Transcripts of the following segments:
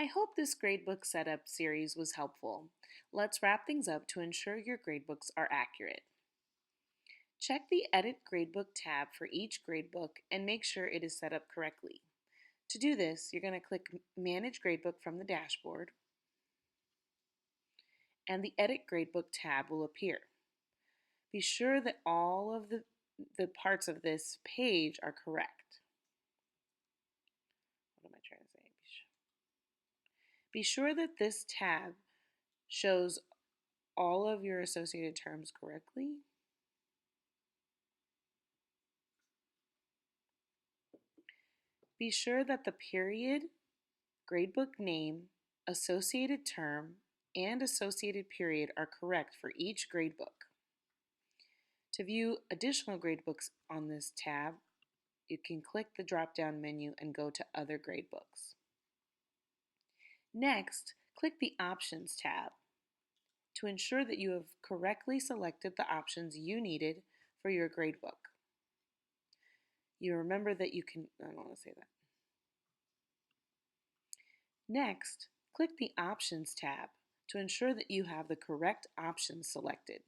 I hope this gradebook setup series was helpful. Let's wrap things up to ensure your gradebooks are accurate. Check the Edit Gradebook tab for each gradebook and make sure it is set up correctly. To do this, you're going to click Manage Gradebook from the dashboard, and the Edit Gradebook tab will appear. Be sure that all of the parts of this page are correct. What am I trying to say? Be sure that this tab shows all of your associated terms correctly. Be sure that the period, gradebook name, associated term, and associated period are correct for each gradebook. To view additional gradebooks on this tab, you can click the drop-down menu and go to Other Gradebooks. Next, click the Options tab to ensure that you have correctly selected the options you needed for your gradebook. You remember that you can, I don't want to say that. Next, click the Options tab to ensure that you have the correct options selected.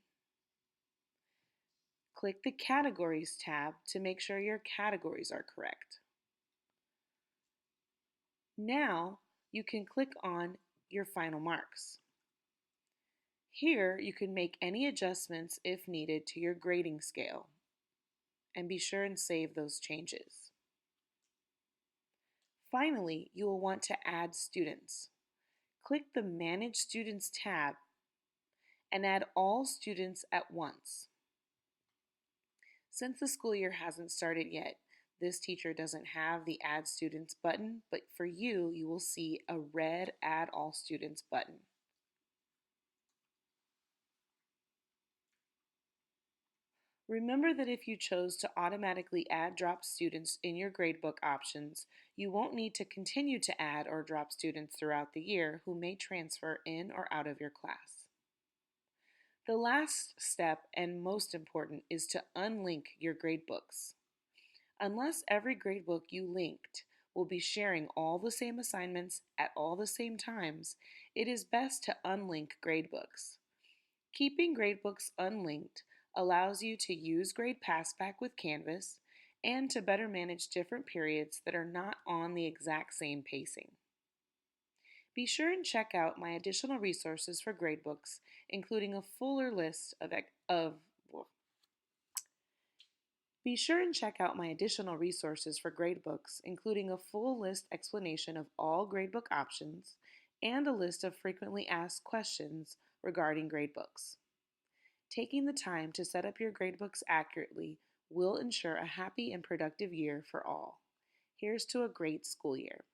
Click the Categories tab to make sure your categories are correct. Now, you can click on your final marks. Here, you can make any adjustments if needed to your grading scale, and be sure and save those changes. Finally, you will want to add students. Click the Manage Students tab and add all students at once. Since the school year hasn't started yet, this teacher doesn't have the Add Students button, but for you, you will see a red Add All Students button. Remember that if you chose to automatically add drop students in your gradebook options, you won't need to continue to add or drop students throughout the year who may transfer in or out of your class. The last step, and most important, is to unlink your gradebooks. Unless every gradebook you linked will be sharing all the same assignments at all the same times, it is best to unlink gradebooks. Keeping gradebooks unlinked allows you to use Grade Passback with Canvas and to better manage different periods that are not on the exact same pacing. Be sure and check out my additional resources for gradebooks, including a fuller list Be sure and check out my additional resources for gradebooks, including a full list explanation of all gradebook options and a list of frequently asked questions regarding gradebooks. Taking the time to set up your gradebooks accurately will ensure a happy and productive year for all. Here's to a great school year.